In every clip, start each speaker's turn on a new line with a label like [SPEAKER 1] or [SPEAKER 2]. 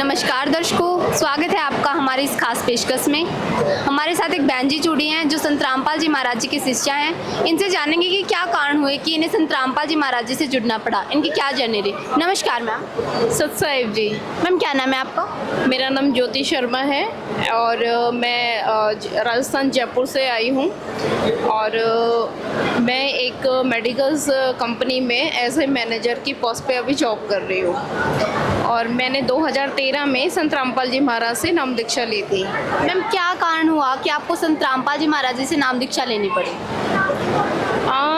[SPEAKER 1] नमस्कार दर्शकों, स्वागत है आपका हमारी इस खास पेशकश में। हमारे साथ एक बहन जी जुड़ी हैं जो संत रामपाल जी महाराज जी की शिष्या हैं। इनसे जानेंगे कि क्या कारण हुए कि इन्हें संत रामपाल जी महाराज जी से जुड़ना पड़ा, इनकी क्या जर्नी रही। नमस्कार मैम।
[SPEAKER 2] सत साहिब जी।
[SPEAKER 1] मैम क्या नाम है आपका?
[SPEAKER 2] मेरा नाम ज्योति शर्मा है और मैं राजस्थान जयपुर से आई हूँ और मैं एक मेडिकल्स कंपनी में एज ए मैनेजर की पोस्ट पे अभी जॉब कर रही हूँ और मैंने 2013 में संत रामपाल जी महाराज से नाम दीक्षा ली थी।
[SPEAKER 1] मैम क्या कारण हुआ कि आपको संत रामपाल जी महाराज जी से नाम दीक्षा लेनी पड़ी?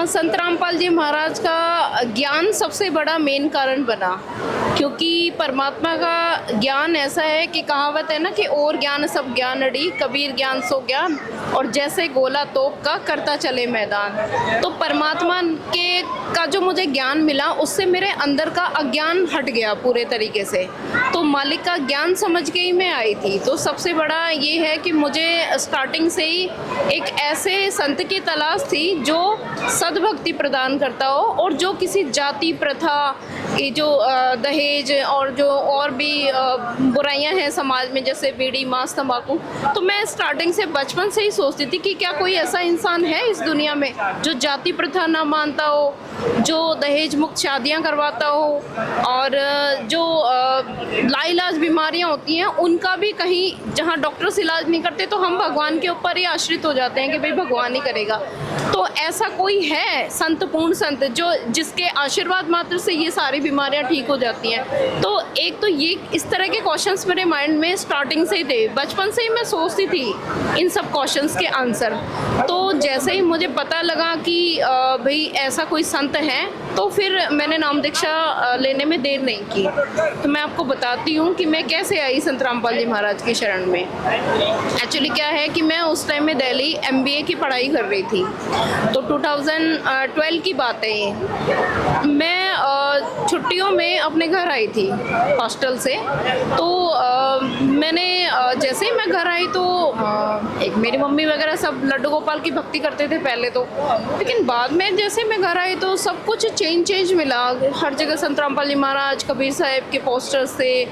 [SPEAKER 2] संत रामपाल जी महाराज का ज्ञान सबसे बड़ा मेन कारण बना, क्योंकि परमात्मा का ज्ञान ऐसा है कि कहावत है ना कि और ज्ञान सब ज्ञान अड़ी, कबीर ज्ञान सो ज्ञान, और जैसे गोला तोप का करता चले मैदान। तो परमात्मा के का जो मुझे ज्ञान मिला उससे मेरे अंदर का अज्ञान हट गया पूरे तरीके से। तो मालिक का ज्ञान समझ के ही मैं आई थी। तो सबसे बड़ा ये है कि मुझे स्टार्टिंग से ही एक ऐसे संत की तलाश थी जो सद्भक्ति प्रदान करता हो और जो किसी जाति प्रथा, ये जो दहेज और जो और भी बुराइयां हैं समाज में जैसे बीड़ी मांस तंबाकू, तो मैं स्टार्टिंग से बचपन से ही सोचती थी कि क्या कोई ऐसा इंसान है इस दुनिया में जो जाति प्रथा ना मानता हो, जो दहेज मुक्त शादियां करवाता हो और जो लाइलाज बीमारियां होती हैं उनका भी कहीं जहां डॉक्टर्स इलाज नहीं करते तो हम भगवान के ऊपर ही आश्रित हो जाते हैं कि भाई भगवान ही करेगा। तो ऐसा कोई है संत, पूर्ण संत, जो जिसके आशीर्वाद मात्र से ये सारी बीमारियां ठीक हो जाती हैं। तो एक तो ये इस तरह के क्वेश्चंस मेरे माइंड में स्टार्टिंग से ही थे, बचपन से ही मैं सोचती थी इन सब क्वेश्चंस के आंसर। तो जैसे ही मुझे पता लगा कि भाई ऐसा कोई संत है तो फिर मैंने नाम दीक्षा लेने में देर नहीं की। तो मैं आपको बताती हूँ कि मैं कैसे आई संत रामपाल जी महाराज की शरण में। एक्चुअली क्या है कि मैं उस टाइम में दिल्ली MBA की पढ़ाई कर रही थी, तो 2012 की बात है ये। मैं छुट्टियों में अपने घर आई थी हॉस्टल से। तो मैंने जैसे ही मैं घर आई तो एक मेरी मम्मी वगैरह सब लड्डू गोपाल की भक्ति करते थे पहले तो, लेकिन बाद में जैसे मैं घर आई तो सब कुछ चेंज मिला। हर जगह संत रामपाल जी महाराज, कबीर साहिब के पोस्टर्स थे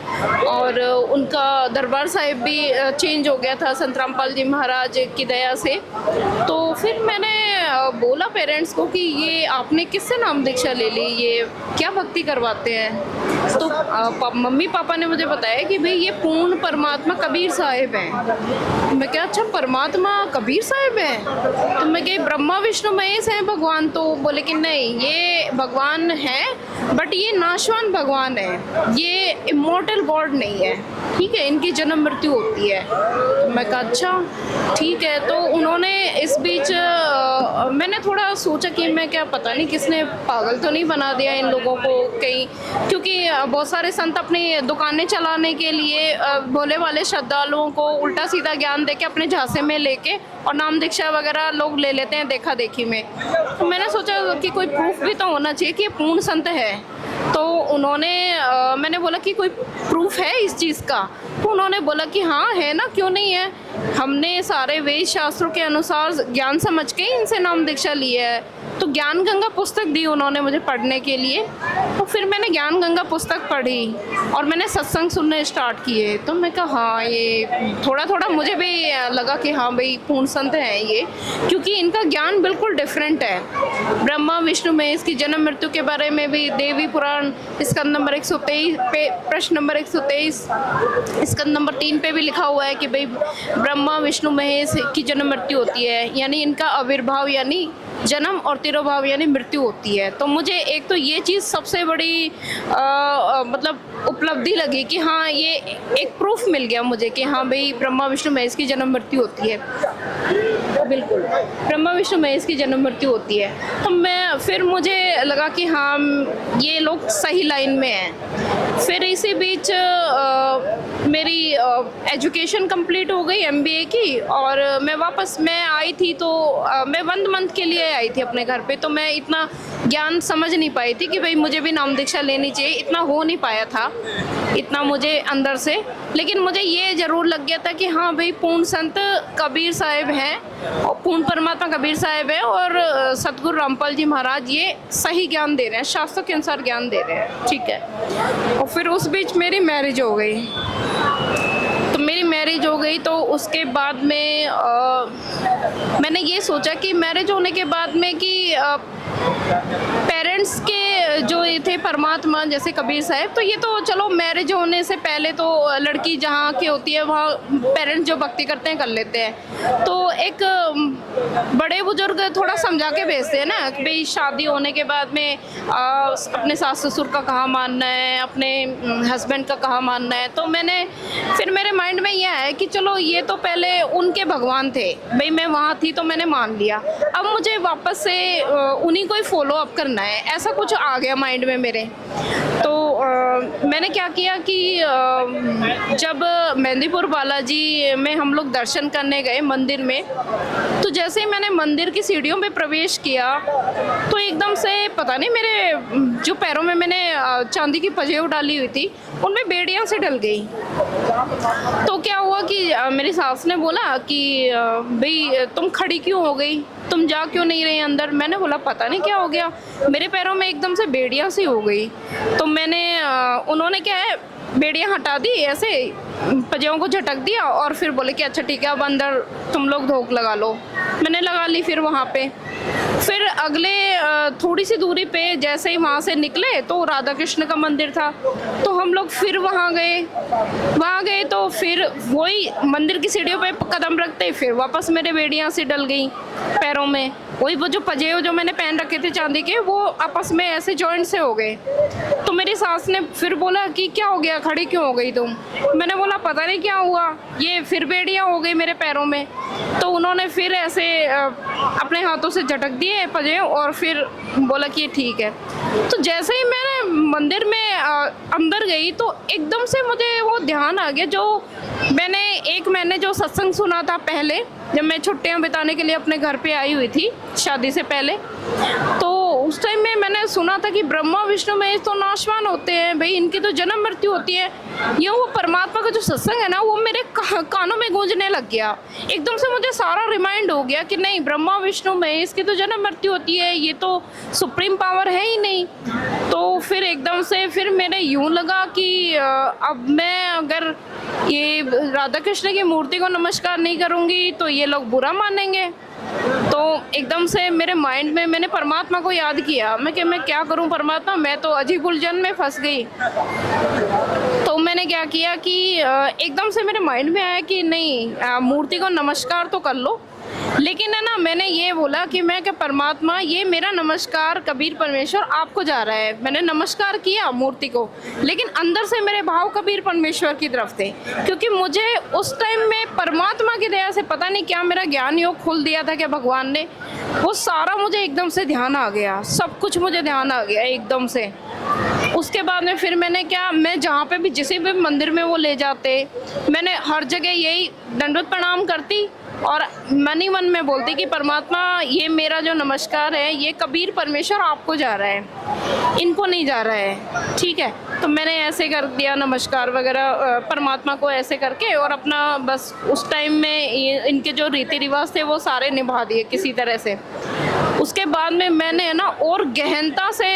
[SPEAKER 2] और उनका दरबार साहिब भी चेंज हो गया था संत रामपाल जी महाराज की दया से। तो फिर मैंने बोला पेरेंट्स को कि ये आपने किससे नाम दीक्षा ले ली, ये क्या भक्ति करवाते हैं। तो मम्मी पापा ने मुझे बताया कि भाई ये पूर्ण परमात्मा कबीर साहिब हैं। मैं क्या, अच्छा परमात्मा कबीर साहिब हैं? तो मैं कही ब्रह्मा विष्णु महेश हैं भगवान। तो बोले कि नहीं, ये भगवान हैं बट ये नाशवान भगवान है, ये इमॉर्टल गॉड नहीं है, ठीक है, इनकी जन्म मृत्यु होती है। तो मैं कहा अच्छा ठीक है। तो उन्होंने इस बीच मैंने थोड़ा सोचा कि मैं क्या, पता नहीं किसने पागल तो नहीं बना दिया इन लोगों को कहीं, क्योंकि बहुत सारे संत अपनी दुकानें चलाने के लिए भोले वाले श्रद्धालुओं को उल्टा सीधा ज्ञान देके अपने झांसे में लेके और नाम दीक्षा वगैरह लोग ले लेते हैं देखा देखी में। तो मैंने सोचा कि कोई प्रूफ भी तो होना चाहिए कि ये पूर्ण संत है। तो उन्होंने मैंने बोला कि कोई प्रूफ है इस चीज़ का? तो उन्होंने बोला कि हाँ है ना, क्यों नहीं है, हमने सारे वेद शास्त्रों के अनुसार ज्ञान समझ के इनसे नाम दीक्षा ली है। तो ज्ञान गंगा पुस्तक दी उन्होंने मुझे पढ़ने के लिए। तो फिर मैंने ज्ञान गंगा पुस्तक पढ़ी और मैंने सत्संग सुनने स्टार्ट किए। तो मैं कहा हाँ, ये थोड़ा थोड़ा मुझे भी लगा कि हाँ भाई पूर्ण संत हैं ये, क्योंकि इनका ज्ञान बिल्कुल डिफरेंट है। ब्रह्मा विष्णु महेश की जन्म मृत्यु के बारे में भी देवी पुराण स्कंद नंबर 123 पे, प्रश्न नंबर 123 स्कंद नंबर 3 पे भी लिखा हुआ है कि भाई ब्रह्मा विष्णु महेश की जन्म मृत्यु होती है, यानी इनका आविर्भाव यानी जन्म और तिरोभाव यानी मृत्यु होती है। तो मुझे एक तो ये चीज़ सबसे बड़ी मतलब उपलब्धि लगी कि हाँ ये एक प्रूफ मिल गया मुझे कि हाँ भाई ब्रह्मा विष्णु महेश की जन्म मृत्यु होती है, बिल्कुल ब्रह्मा विष्णु महेश की जन्म मृत्यु होती है। तो मैं फिर मुझे लगा कि हाँ ये लोग सही लाइन में हैं। फिर इसी बीच मेरी एजुकेशन कंप्लीट हो गई MBA की और मैं आई थी। तो मैं 1 मंथ के लिए आई थी अपने घर पे। तो मैं इतना ज्ञान समझ नहीं पाई थी कि भाई मुझे भी नाम दीक्षा लेनी चाहिए, इतना हो नहीं पाया था इतना मुझे अंदर से। लेकिन मुझे ये ज़रूर लग गया था कि हाँ भाई पूर्ण संत कबीर साहिब हैं और पूर्ण परमात्मा कबीर साहिब है और सतगुरु रामपाल जी महाराज ये सही ज्ञान दे रहे हैं, शास्त्रों के अनुसार ज्ञान दे रहे हैं, ठीक है। और फिर उस बीच मेरी मैरिज हो गई। तो मेरी मैरिज हो गई तो उसके बाद में मैंने ये सोचा कि मैरिज होने के बाद में कि पेरेंट्स के जो ये थे परमात्मा जैसे कबीर साहब, तो ये तो चलो मैरिज होने से पहले तो लड़की जहाँ की होती है वहाँ पेरेंट्स जो भक्ति करते हैं कर लेते हैं। तो एक बड़े बुजुर्ग थोड़ा समझा के भेजते हैं ना कि भाई शादी होने के बाद में अपने सास ससुर का कहाँ मानना है, अपने हस्बैंड का कहाँ मानना है। तो मैंने फिर मेरे माइंड में यह है कि चलो ये तो पहले उनके भगवान थे, भाई मैं वहाँ थी तो मैंने मान लिया, अब मुझे वापस से उन्हीं को ही फॉलो अप करना है, ऐसा कुछ आ गया माइंड में मेरे। तो मैंने क्या किया कि जब मेहंदीपुर बालाजी में हम लोग दर्शन करने गए मंदिर में, तो जैसे ही मैंने मंदिर की सीढ़ियों पे प्रवेश किया तो एकदम से पता नहीं मेरे जो पैरों में मैंने चांदी की पजेब डाली हुई थी उनमें बेड़ियां से डल गई। तो क्या हुआ कि मेरी सास ने बोला कि भाई तुम खड़ी क्यों हो गई, तुम जा क्यों नहीं रही अंदर। मैंने बोला पता नहीं क्या हो गया, मेरे पैरों में एकदम से बेड़ियां सी हो गई। तो मैंने उन्होंने क्या है बेड़ियां हटा दी, ऐसे पजेबों को झटक दिया और फिर बोले कि अच्छा ठीक है अब अंदर तुम लोग धोख लगा लो। मैंने लगा ली फिर वहाँ पे। फिर अगले थोड़ी सी दूरी पे जैसे ही वहाँ से निकले तो राधा कृष्ण का मंदिर था, तो हम लोग फिर वहाँ गए तो फिर वही मंदिर की सीढ़ियों पे कदम रखते फिर वापस मेरे बेड़ियाँ से डल गई पैरों में। वही वो जो पजेब जो मैंने पहन रखे थे चांदी के वो आपस में ऐसे जॉइंट से हो गए। तो मेरी सास ने फिर बोला कि क्या हो गया, खड़ी क्यों हो गई तुम। मैंने बोला पता नहीं क्या हुआ, ये फिर बेड़ियाँ हो गई मेरे पैरों में। तो उन्होंने फिर ऐसे अपने हाथों से झटक दिए पजेब और फिर बोला कि ठीक है। तो जैसे ही मैंने मंदिर में अंदर गई तो एकदम से मुझे वो ध्यान आ गया जो मैंने एक महीने जो सत्संग सुना था पहले, जब मैं छुट्टियां बिताने के लिए अपने घर पे आई हुई थी शादी से पहले। तो उस टाइम में मैंने सुना था कि ब्रह्मा विष्णु महेश तो नाशवान होते हैं, भाई इनकी तो जन्म मृत्यु होती है। ये वो परमात्मा का जो सत्संग है ना वो मेरे कानों में गूंजने लग गया। एकदम से मुझे सारा रिमाइंड हो गया कि नहीं ब्रह्मा विष्णु महेश की तो जन्म मृत्यु होती है, ये तो सुप्रीम पावर है ही नहीं। तो फिर एकदम से फिर मेरे यूं लगा कि अब मैं अगर ये राधा कृष्ण की मूर्ति को नमस्कार नहीं करूंगी तो ये लोग बुरा मानेंगे। तो एकदम से मेरे माइंड में मैंने परमात्मा को याद किया, मैं क्या करूं परमात्मा, मैं तो अजीब उलझन में फंस गई। तो मैंने क्या किया कि एकदम से मेरे माइंड में आया कि नहीं मूर्ति को नमस्कार तो कर लो, लेकिन है ना मैंने ये बोला कि मैं क्या परमात्मा ये मेरा नमस्कार कबीर परमेश्वर आपको जा रहा है। मैंने नमस्कार किया मूर्ति को, लेकिन अंदर से मेरे भाव कबीर परमेश्वर की तरफ थे, क्योंकि मुझे उस टाइम में परमात्मा की दया से पता नहीं क्या मेरा ज्ञान योग खोल दिया था क्या भगवान ने, वो सारा मुझे एकदम से ध्यान आ गया, सब कुछ मुझे ध्यान आ गया एकदम से। उसके बाद में फिर मैंने क्या, मैं जहाँ पे भी जिस भी मंदिर में वो ले जाते मैंने हर जगह यही दंडवत प्रणाम करती और मन ही मन में बोलती कि परमात्मा ये मेरा जो नमस्कार है ये कबीर परमेश्वर आपको जा रहा है, इनको नहीं जा रहा है, ठीक है। तो मैंने ऐसे कर दिया नमस्कार वगैरह परमात्मा को ऐसे करके, और अपना बस उस टाइम में इनके जो रीति रिवाज थे वो सारे निभा दिए किसी तरह से। उसके बाद में मैंने है ना और गहनता से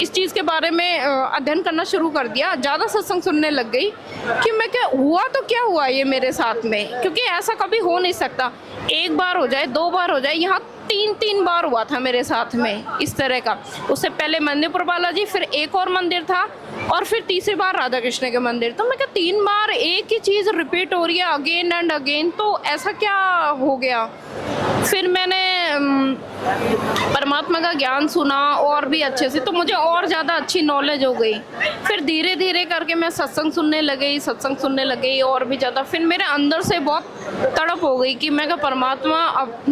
[SPEAKER 2] इस चीज़ के बारे में अध्ययन करना शुरू कर दिया, ज़्यादा सत्संग सुनने लग गई कि मैं क्या हुआ तो क्या हुआ ये मेरे साथ में, क्योंकि ऐसा कभी हो नहीं सकता। एक बार हो जाए, दो बार हो जाए, यहाँ तीन बार हुआ था मेरे साथ में इस तरह का। उससे पहले मेहंदीपुर बालाजी, फिर एक और मंदिर था, और फिर तीसरी बार राधा कृष्ण के मंदिर। तो मैं क्या 3 बार एक ही चीज़ रिपीट हो रही है अगेन एंड अगेन, तो ऐसा क्या हो गया। फिर मैंने परमात्मा का ज्ञान सुना और भी अच्छे से, तो मुझे और ज़्यादा अच्छी नॉलेज हो गई। फिर धीरे धीरे करके मैं सत्संग सुनने लग गई और भी ज़्यादा। फिर मेरे अंदर से बहुत तड़प हो गई कि मैं क्या परमात्मा, अब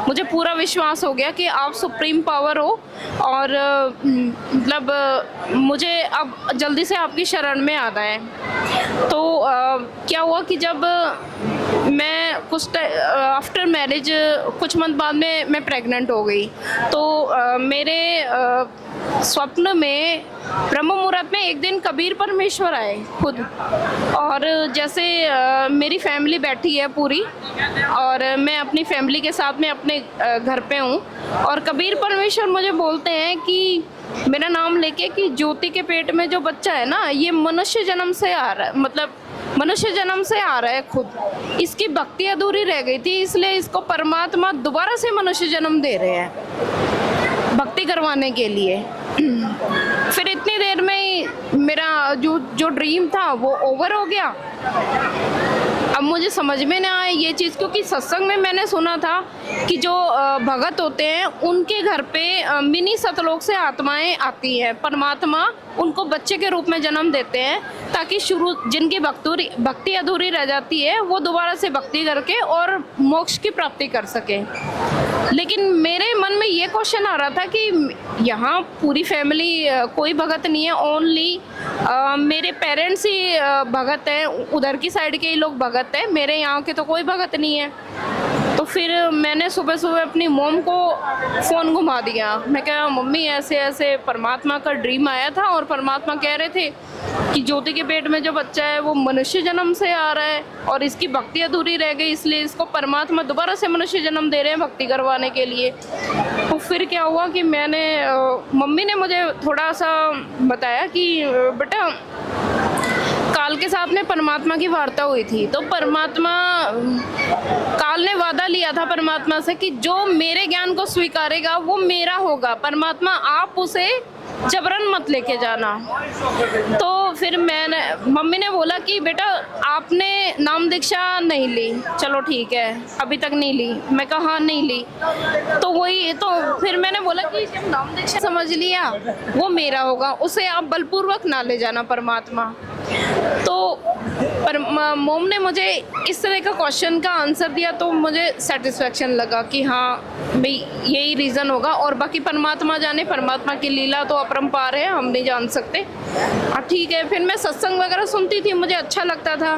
[SPEAKER 2] मुझे पूरा विश्वास हो गया कि आप सुप्रीम पावर हो, और मतलब मुझे अब जल्दी से आपकी शरण में आना है। तो क्या हुआ कि जब मैं कुछ आफ्टर मैरिज कुछ मंथ बाद में मैं प्रेग्नेंट हो गई, तो मेरे स्वप्न में ब्रह्म मुहूर्त में एक दिन कबीर परमेश्वर आए खुद, और जैसे मेरी फैमिली बैठी है पूरी, और मैं अपनी फैमिली के साथ में अपने घर पे हूँ, और कबीर परमेश्वर मुझे बोलते हैं कि मेरा नाम लेके कि ज्योति के पेट में जो बच्चा है ना, ये मनुष्य जन्म से आ रहा है, मतलब मनुष्य जन्म से आ रहा है खुद, इसकी भक्ति अधूरी रह गई थी, इसलिए इसको परमात्मा दोबारा से मनुष्य जन्म दे रहे हैं भक्ति करवाने के लिए। फिर इतनी देर में ही मेरा जो ड्रीम था वो ओवर हो गया। अब मुझे समझ में ना आए ये चीज़, क्योंकि सत्संग में मैंने सुना था कि जो भगत होते हैं उनके घर पे मिनी सतलोक से आत्माएं आती हैं, परमात्मा उनको बच्चे के रूप में जन्म देते हैं, ताकि शुरू जिनकी भक्ति अधूरी रह जाती है वो दोबारा से भक्ति करके और मोक्ष की प्राप्ति कर सके। लेकिन मेरे मन में ये क्वेश्चन आ रहा था कि यहाँ पूरी फैमिली कोई भगत नहीं है, ओनली मेरे पेरेंट्स ही भगत हैं, उधर की साइड के ही लोग भगत हैं, मेरे यहाँ के तो कोई भगत नहीं है। तो फिर मैंने सुबह सुबह अपनी मोम को फ़ोन घुमा दिया। मैं कहा मम्मी ऐसे ऐसे परमात्मा का ड्रीम आया था, और परमात्मा कह रहे थे कि ज्योति के पेट में जो बच्चा है वो मनुष्य जन्म से आ रहा है और इसकी भक्ति अधूरी रह गई, इसलिए इसको परमात्मा दोबारा से मनुष्य जन्म दे रहे हैं भक्ति करवाने के लिए। तो फिर क्या हुआ कि मम्मी ने मुझे थोड़ा सा बताया कि बेटा काल के साथ में परमात्मा की वार्ता हुई थी, तो काल ने वादा लिया था परमात्मा से कि जो मेरे ज्ञान को स्वीकारेगा वो मेरा होगा, परमात्मा आप उसे जबरन मत लेके जाना। तो फिर मम्मी ने बोला कि बेटा आपने नाम दीक्षा नहीं ली, चलो ठीक है अभी तक नहीं ली। मैं कहा हाँ नहीं ली। तो फिर मैंने बोला कि जब नाम दीक्षा समझ लिया वो मेरा होगा, उसे आप बलपूर्वक ना ले जाना परमात्मा। तो पर मोम ने मुझे इस तरह का क्वेश्चन का आंसर दिया, तो मुझे सेटिस्फेक्शन लगा कि हाँ भाई यही रीज़न होगा, और बाकी परमात्मा जाने, परमात्मा की लीला तो अपरंपार है, हम नहीं जान सकते। हाँ ठीक है। फिर मैं सत्संग वगैरह सुनती थी, मुझे अच्छा लगता था,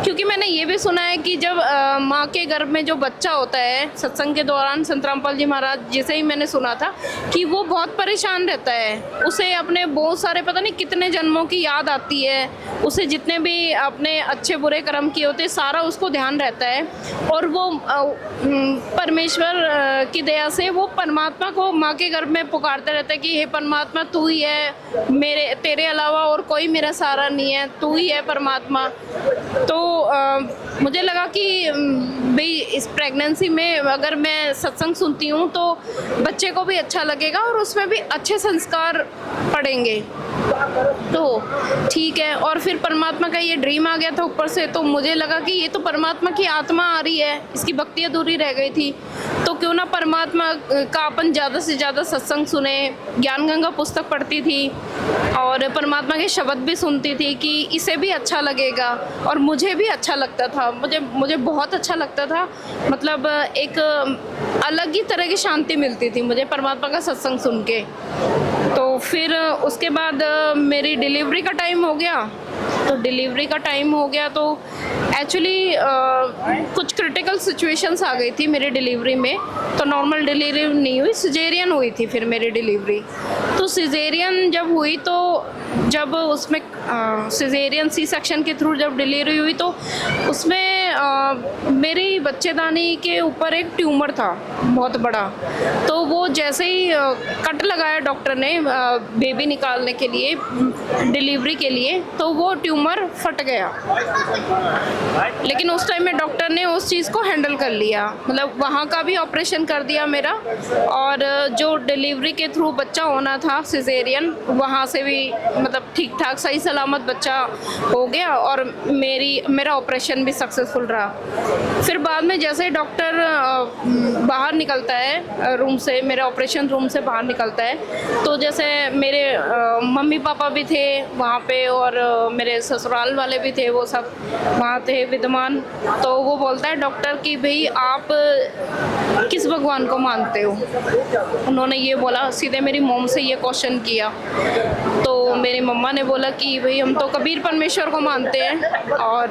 [SPEAKER 2] क्योंकि मैंने ये भी सुना है कि जब माँ के गर्भ में जो बच्चा होता है, सत्संग के दौरान संत रामपाल जी महाराज जिसे ही मैंने सुना था कि वो बहुत परेशान रहता है, उसे अपने बहुत सारे पता नहीं कितने जन्मों की याद आती है, उसे जितने भी अपने अच्छे बुरे कर्म किए होते सारा उसको ध्यान रहता है, और वो परमेश्वर की दया से वो परमात्मा को माँ के गर्भ में पुकारते रहता है कि हे परमात्मा तू ही है, तेरे अलावा और कोई मेरा सहारा नहीं है, तू ही है परमात्मा। तो मुझे लगा कि भाई इस प्रेगनेंसी में अगर मैं सत्संग सुनती हूँ तो बच्चे को भी अच्छा लगेगा और उसमें भी अच्छे संस्कार पड़ेंगे, तो ठीक है। और फिर परमात्मा का ये ड्रीम आ गया था ऊपर से, तो मुझे लगा कि ये तो परमात्मा की आत्मा आ रही है, इसकी भक्ति अधूरी रह गई थी, तो क्यों ना परमात्मा का अपन ज़्यादा से ज़्यादा सत्संग सुने। ज्ञान गंगा पुस्तक पढ़ती थी और परमात्मा के शब्द भी सुनती थी कि इसे भी अच्छा लगेगा, और मुझे भी अच्छा लगता था, मुझे बहुत अच्छा लगता था। मतलब एक अलग ही तरह की शांति मिलती थी मुझे परमात्मा का सत्संग सुन के। तो फिर उसके बाद मेरी डिलीवरी का टाइम हो गया। तो एक्चुअली कुछ क्रिटिकल सिचुएशंस आ गई थी मेरी डिलीवरी में, तो नॉर्मल डिलीवरी नहीं हुई, सिजेरियन हुई थी फिर मेरी डिलीवरी। तो सिजेरियन जब हुई, तो जब उसमें सिजेरियन सी सेक्शन के थ्रू जब डिलीवरी हुई, तो उसमें मेरी बच्चेदानी के ऊपर एक ट्यूमर था बहुत बड़ा। तो वो जैसे ही कट लगाया डॉक्टर ने बेबी निकालने के लिए, डिलीवरी के लिए, तो वो ट्यूमर फट गया। लेकिन उस टाइम में डॉक्टर ने उस चीज़ को हैंडल कर लिया, मतलब वहाँ का भी ऑपरेशन कर दिया मेरा, और जो डिलीवरी के थ्रू बच्चा होना था सिजेरियन, वहाँ से भी मतलब ठीक ठाक सही सलामत बच्चा हो गया, और मेरा ऑपरेशन भी सक्सेसफुल रहा। फिर बाद में जैसे डॉक्टर बाहर निकलता है रूम से, मेरे ऑपरेशन रूम से बाहर निकलता है, तो जैसे मेरे मम्मी पापा भी थे वहाँ पे, और मेरे ससुराल वाले भी थे, वो सब वहाँ थे विद्यमान। तो वो बोलता है डॉक्टर कि भाई आप किस भगवान को मानते हो। उन्होंने ये बोला, सीधे मेरी मॉम से ये क्वेश्चन किया। तो तो मेरी मम्मा ने बोला कि भाई हम तो कबीर परमेश्वर को मानते हैं, और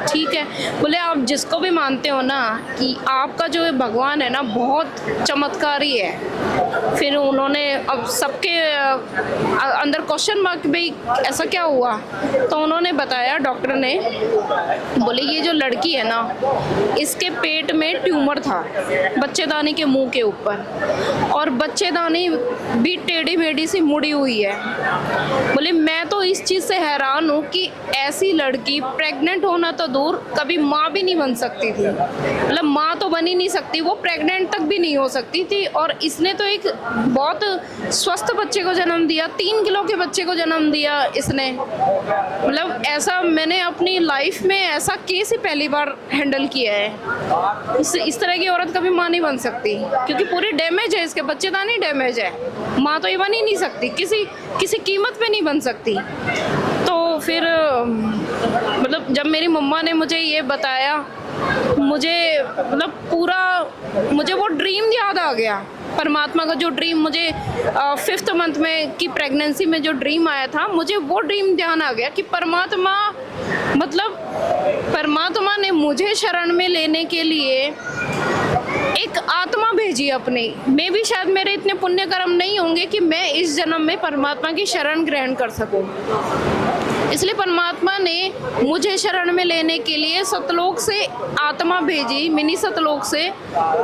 [SPEAKER 2] ठीक है, बोले आप जिसको भी मानते हो ना, कि आपका जो भगवान है ना बहुत चमत्कारी है। फिर उन्होंने अब सबके अंदर क्वेश्चन मार्क, भाई ऐसा क्या हुआ, तो उन्होंने बताया, डॉक्टर ने बोले ये जो लड़की है ना, इसके पेट में ट्यूमर था बच्चेदानी के मुंह के ऊपर, और बच्चेदानी भी टेढ़ी मेढ़ी सी मुड़ी हुई है। बोले मैं तो इस चीज़ से हैरान हूँ कि ऐसी लड़की प्रेग्नेंट होना तो दूर, कभी माँ भी नहीं बन सकती थी, मतलब माँ तो बन ही नहीं सकती, वो प्रेग्नेंट तक भी नहीं हो सकती थी, और इसने तो एक बहुत स्वस्थ बच्चे को जन्म दिया, 3 किलो के बच्चे को जन्म दिया इसने। मतलब ऐसा मैंने अपनी लाइफ में ऐसा केस ही पहली बार हैंडल किया है। इस तरह की औरत कभी माँ नहीं बन सकती, क्योंकि पूरी डैमेज है, इसके बच्चेदानी डैमेज है, माँ तो ये बन ही नहीं सकती, किसी कीमत पे नहीं बन सकती। तो फिर मतलब जब मेरी मम्मा ने मुझे ये बताया, मुझे मतलब पूरा मुझे वो ड्रीम याद आ गया, परमात्मा का जो ड्रीम मुझे 5th मंथ में की प्रेगनेंसी में जो ड्रीम आया था, मुझे वो ड्रीम ध्यान आ गया कि परमात्मा ने मुझे शरण में लेने के लिए एक आत्मा भेजी अपनी। मैं भी शायद मेरे इतने पुण्य कर्म नहीं होंगे कि मैं इस जन्म में परमात्मा की शरण ग्रहण कर सकूं, इसलिए परमात्मा ने मुझे शरण में लेने के लिए सतलोक से आत्मा भेजी, मिनी सतलोक से,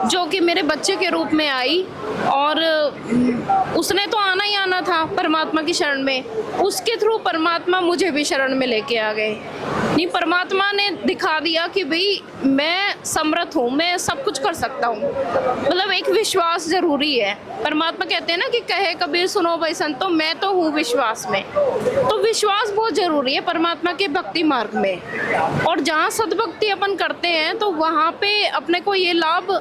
[SPEAKER 2] जो कि मेरे बच्चे के रूप में आई, और उसने तो आना ही आना था परमात्मा की शरण में, उसके थ्रू परमात्मा मुझे भी शरण में लेके आ गए। नहीं, परमात्मा ने दिखा दिया कि भाई मैं समर्थ हूँ, मैं सब कुछ कर सकता हूँ। मतलब एक विश्वास जरूरी है। परमात्मा कहते हैं ना कि कहे कबीर सुनो भाई संतो, मैं तो हूँ विश्वास में। तो विश्वास बहुत जरूरी है परमात्मा के भक्ति मार्ग में, और जहाँ सद्भक्ति अपन करते हैं तो वहाँ पे अपने को ये लाभ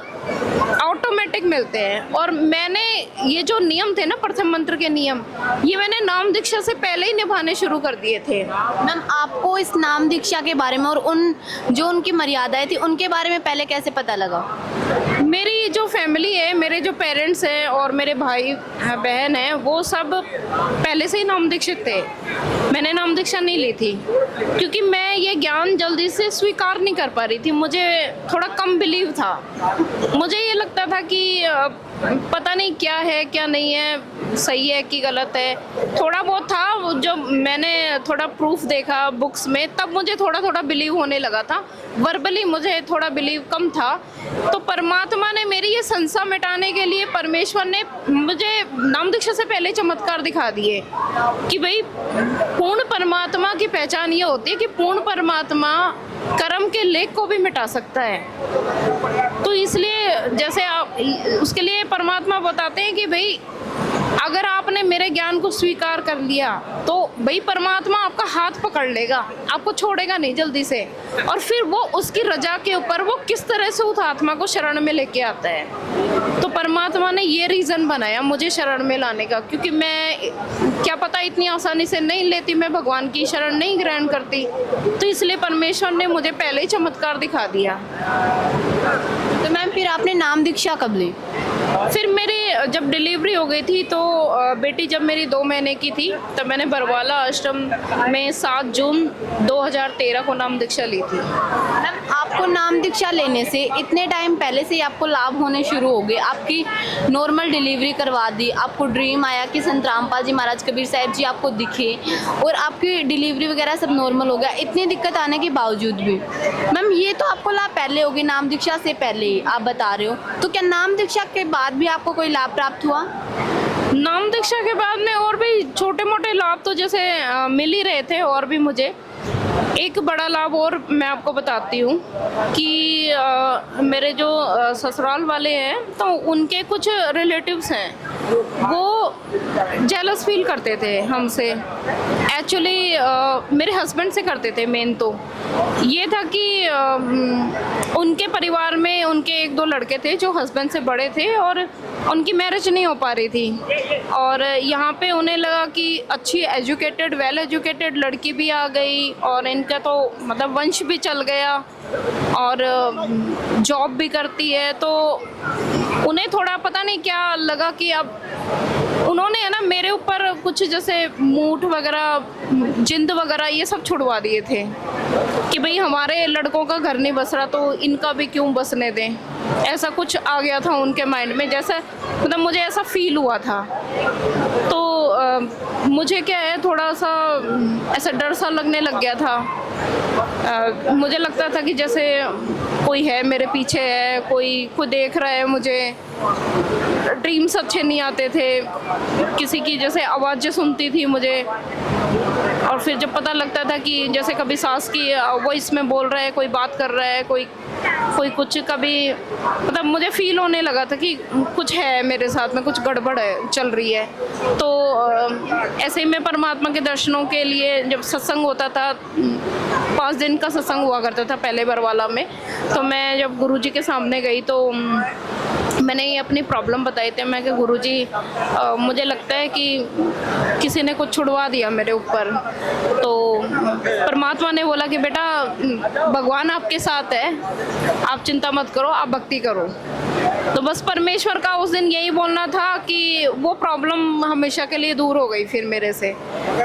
[SPEAKER 2] ऑटोमेटिक मिलते हैं। और मैंने ये जो नियम थे ना, प्रथम मंत्र के नियम, ये मैंने नाम दीक्षा से पहले ही निभाने शुरू कर दिए थे।
[SPEAKER 1] मैम आपको इस नाम दीक्षा के बारे में और उनकी मर्यादाएं थी उनके बारे में पहले कैसे पता लगा?
[SPEAKER 2] मेरी जो फैमिली है, मेरे जो पेरेंट्स हैं और मेरे भाई बहन हैं, वो सब पहले से ही नाम दीक्षित थे। मैंने नाम दीक्षा नहीं ली थी क्योंकि मैं ये ज्ञान जल्दी से स्वीकार नहीं कर पा रही थी, मुझे थोड़ा कम बिलीव था। मुझे ये लगता था कि पता नहीं क्या है क्या नहीं है, सही है कि गलत है। थोड़ा बहुत था, जो मैंने थोड़ा प्रूफ देखा बुक्स में, तब मुझे थोड़ा थोड़ा बिलीव होने लगा था। वर्बली मुझे थोड़ा बिलीव कम था। तो परमात्मा ने मेरी ये संशय मिटाने के लिए, परमेश्वर ने मुझे नाम दीक्षा से पहले चमत्कार दिखा दिए कि भाई पूर्ण परमात्मा की पहचान ये होती है कि पूर्ण परमात्मा कर्म के लेख को भी मिटा सकता है। तो इसलिए जैसे आप उसके लिए परमात्मा बताते हैं कि भाई अगर आपने मेरे ज्ञान को स्वीकार कर लिया तो भाई परमात्मा आपका हाथ पकड़ लेगा, आपको छोड़ेगा नहीं जल्दी से। और फिर वो उसकी रजा के ऊपर वो किस तरह से उस आत्मा को शरण में लेके आता है। तो परमात्मा ने ये रीज़न बनाया मुझे शरण में लाने का, क्योंकि मैं क्या पता इतनी आसानी से नहीं लेती, मैं भगवान की शरण नहीं ग्रहण करती। तो इसलिए परमेश्वर ने मुझे पहले ही चमत्कार दिखा दिया।
[SPEAKER 1] तो मैम फिर आपने नाम दीक्षा कब ली?
[SPEAKER 2] फिर मेरी जब डिलीवरी हो गई थी तो बेटी जब मेरी 2 महीने की थी तब मैंने बरवाला आश्रम में 7 जून 2013 को नाम दीक्षा ली थी।
[SPEAKER 1] मैम आपको नाम दीक्षा लेने से इतने टाइम पहले से ही आपको लाभ होने शुरू हो गए, आपकी नॉर्मल डिलीवरी करवा दी, आपको ड्रीम आया कि संत रामपाल जी महाराज कबीर साहब जी आपको दिखे और आपकी डिलीवरी वगैरह सब नॉर्मल हो गया, इतनी दिक्कत आने के बावजूद भी। मैम ये तो आपको लाभ पहले हो गई, नाम दीक्षा से पहले ही आप बता रहे हो, तो क्या नाम दीक्षा के बाद भी आपको कोई लाभ प्राप्त हुआ?
[SPEAKER 2] नाम दीक्षा के बाद में और भी छोटे मोटे लाभ तो जैसे मिल ही रहे थे, और भी मुझे एक बड़ा लाभ और मैं आपको बताती हूँ कि मेरे जो ससुराल वाले हैं तो उनके कुछ रिलेटिव्स हैं, वो जेलस फील करते थे हमसे। एक्चुअली मेरे हस्बैंड से करते थे। मेन तो ये था कि उनके परिवार में उनके 1-2 लड़के थे जो हस्बैंड से बड़े थे और उनकी मैरिज नहीं हो पा रही थी, और यहाँ पे उन्हें लगा कि अच्छी एजुकेटेड वेल एजुकेटेड लड़की भी आ गई और इनका तो मतलब वंश भी चल गया और जॉब भी करती है, तो उन्हें थोड़ा पता नहीं क्या लगा कि अब उन्होंने है ना मेरे ऊपर कुछ जैसे मूठ वगैरह, जिंद वगैरह ये सब छुड़वा दिए थे कि भाई हमारे लड़कों का घर नहीं बस रहा तो इनका भी क्यों बसने दें। ऐसा कुछ आ गया था उनके माइंड में, जैसा मतलब मुझे ऐसा फील हुआ था। तो मुझे क्या है, थोड़ा सा ऐसा डर सा लगने लग गया था। मुझे लगता था कि जैसे कोई है मेरे पीछे है, कोई देख रहा है मुझे। ड्रीम्स अच्छे नहीं आते थे, किसी की जैसे आवाज़ें सुनती थी मुझे। और फिर जब पता लगता था कि जैसे कभी सास की वॉइस में बोल रहा है, कोई बात कर रहा है, कोई कुछ, कभी मतलब मुझे फील होने लगा था कि कुछ है मेरे साथ में, कुछ गड़बड़ है चल रही है। तो ऐसे ही मैं परमात्मा के दर्शनों के लिए जब सत्संग होता था, 5 दिन का सत्संग हुआ करता था पहले बरवाला में, तो मैं जब गुरुजी के सामने गई तो मैंने ये अपनी प्रॉब्लम बताई थी। मैं कि गुरुजी मुझे लगता है कि किसी ने कुछ छुड़वा दिया मेरे ऊपर। तो परमात्मा ने बोला कि बेटा भगवान आपके साथ है, आप चिंता मत करो, आप भक्ति करो। तो बस परमेश्वर का उस दिन यही बोलना था कि वो प्रॉब्लम हमेशा के लिए दूर हो गई फिर मेरे से,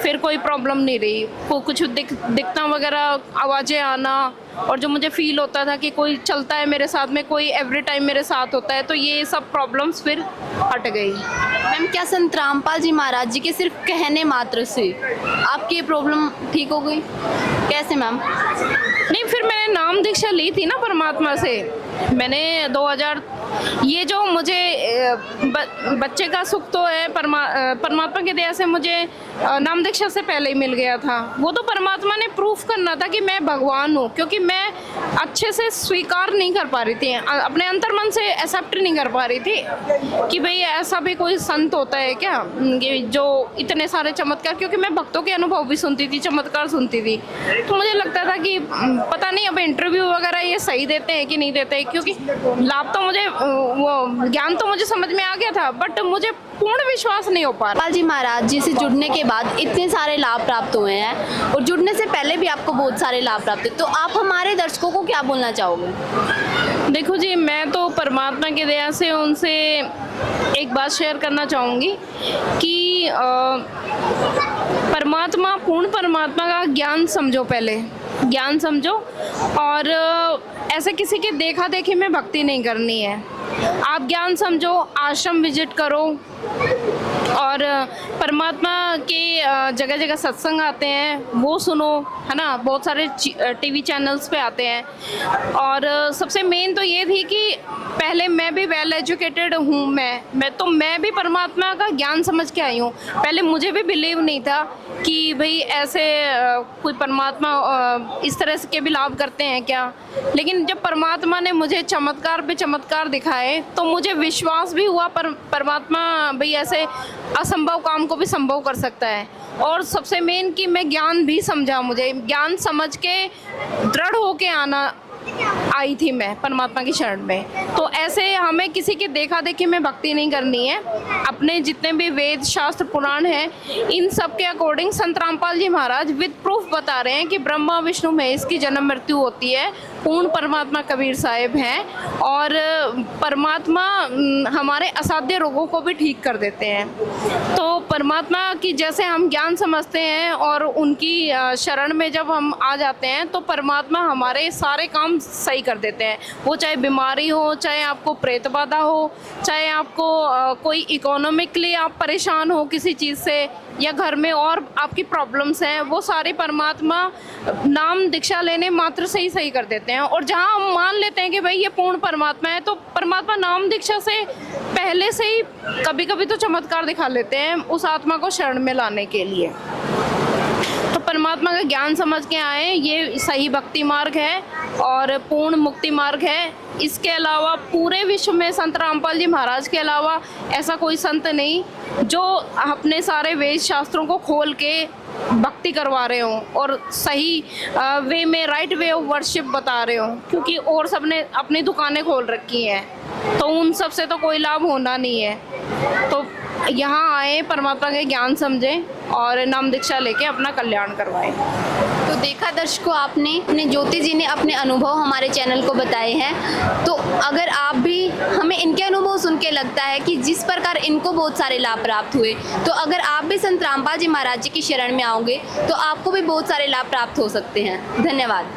[SPEAKER 2] फिर कोई प्रॉब्लम नहीं रही। कुछ दिखना वगैरह, आवाज़ें आना, और जो मुझे फील होता था कि कोई चलता है मेरे साथ में, कोई एवरी टाइम मेरे साथ होता है, तो ये सब प्रॉब्लम्स फिर हट गई।
[SPEAKER 1] मैम, क्या संत रामपाल जी महाराज जी के सिर्फ कहने मात्र से आपकी ये प्रॉब्लम ठीक हो गई? कैसे मैम?
[SPEAKER 2] नहीं, फिर मैंने नाम दीक्षा ली थी ना परमात्मा से। मैंने 2000 ये जो मुझे बच्चे का सुख तो है परमात्मा की दया से मुझे नाम दीक्षा से पहले ही मिल गया था। वो तो परमात्मा ने प्रूफ करना था कि मैं भगवान हूँ, क्योंकि मैं अच्छे से स्वीकार नहीं कर पा रही थी, अपने अंतर्मन से एक्सेप्ट नहीं कर पा रही थी कि भाई ऐसा भी कोई संत होता है क्या जो इतने सारे चमत्कार, क्योंकि मैं भक्तों के अनुभव भी सुनती थी, चमत्कार सुनती थी। तो मुझे लगता था कि पता नहीं अब इंटरव्यू वगैरह ये सही देते हैं कि नहीं देते हैं, क्योंकि लाभ तो मुझे, वो ज्ञान तो मुझे समझ में आ गया था, बट मुझे पूर्ण विश्वास नहीं हो पा रहा।
[SPEAKER 1] पाल जी महाराज जी से जुड़ने के बाद इतने सारे लाभ प्राप्त हुए हैं, और जुड़ने से पहले भी आपको बहुत सारे लाभ प्राप्त हुए, तो आप हमारे दर्शकों को क्या बोलना चाहोगे?
[SPEAKER 2] देखो जी, मैं तो परमात्मा की दया से उनसे एक बात शेयर करना चाहूँगी कि परमात्मा, पूर्ण परमात्मा का ज्ञान समझो, पहले ज्ञान समझो, और ऐसे किसी के देखा देखी में भक्ति नहीं करनी है। आप ज्ञान समझो, आश्रम विजिट करो, और परमात्मा के जगह जगह सत्संग आते हैं वो सुनो, है ना, बहुत सारे टीवी चैनल्स पे आते हैं। और सबसे मेन तो ये थी कि पहले मैं भी वेल एजुकेटेड हूँ, मैं भी परमात्मा का ज्ञान समझ के आई हूँ। पहले मुझे भी बिलीव नहीं था कि भाई ऐसे कोई परमात्मा इस तरह के भी लाभ करते हैं क्या। लेकिन जब परमात्मा ने मुझे चमत्कार पे चमत्कार दिखाए तो मुझे विश्वास भी हुआ परमात्मा भाई ऐसे असंभव काम को भी संभव कर सकता है। और सबसे मेन कि मैं ज्ञान भी समझा, मुझे ज्ञान समझ के दृढ़ होके आई थी मैं परमात्मा की शरण में। तो ऐसे हमें किसी के देखा देखी में भक्ति नहीं करनी है। अपने जितने भी वेद शास्त्र पुराण हैं, इन सब के according Sant Rampal ji Maharaj with proof बता रहे हैं कि ब्रह्मा विष्णु महेश की जन्म मृत्यु होती है, पूर्ण परमात्मा कबीर साहिब हैं, और परमात्मा हमारे असाध्य रोगों को भी ठीक कर देते हैं। तो परमात्मा की जैसे हम ज्ञान समझते हैं और उनकी शरण में जब हम आ जाते हैं तो परमात्मा हमारे सारे काम सही कर देते हैं। वो चाहे बीमारी हो, चाहे आपको प्रेत बाधा हो, चाहे आपको कोई इकोनॉमिकली आप परेशान हो किसी चीज़ से, या घर में और आपकी प्रॉब्लम्स हैं, वो सारी परमात्मा नाम दीक्षा लेने मात्र से ही सही कर देते हैं। और जहाँ हम मान लेते हैं कि भाई ये पूर्ण परमात्मा है, तो परमात्मा नाम दीक्षा से पहले से ही कभी कभी तो चमत्कार दिखा लेते हैं उस आत्मा को शरण में लाने के लिए। तो परमात्मा का ज्ञान समझ के आए, ये सही भक्ति मार्ग है और पूर्ण मुक्ति मार्ग है। इसके अलावा पूरे विश्व में संत रामपाल जी महाराज के अलावा ऐसा कोई संत नहीं जो अपने सारे वेद शास्त्रों को खोल के भक्ति करवा रहे हों और सही वे में, राइट वे ऑफ वर्शिप बता रहे हों। क्योंकि और सब ने अपनी दुकानें खोल रखी हैं, तो उन सब से तो कोई लाभ होना नहीं है। तो यहाँ आए, परमात्मा के ज्ञान समझें और नाम दीक्षा लेके अपना कल्याण करवाएं।
[SPEAKER 1] तो देखा दर्शकों आपने, अपने ज्योति जी ने अपने अनुभव हमारे चैनल को बताए हैं। तो अगर आप भी, हमें इनके अनुभव सुन के लगता है कि जिस प्रकार इनको बहुत सारे लाभ प्राप्त हुए, तो अगर आप भी संत रामपाल जी महाराज जी की शरण में आओगे तो आपको भी बहुत सारे लाभ प्राप्त हो सकते हैं। धन्यवाद।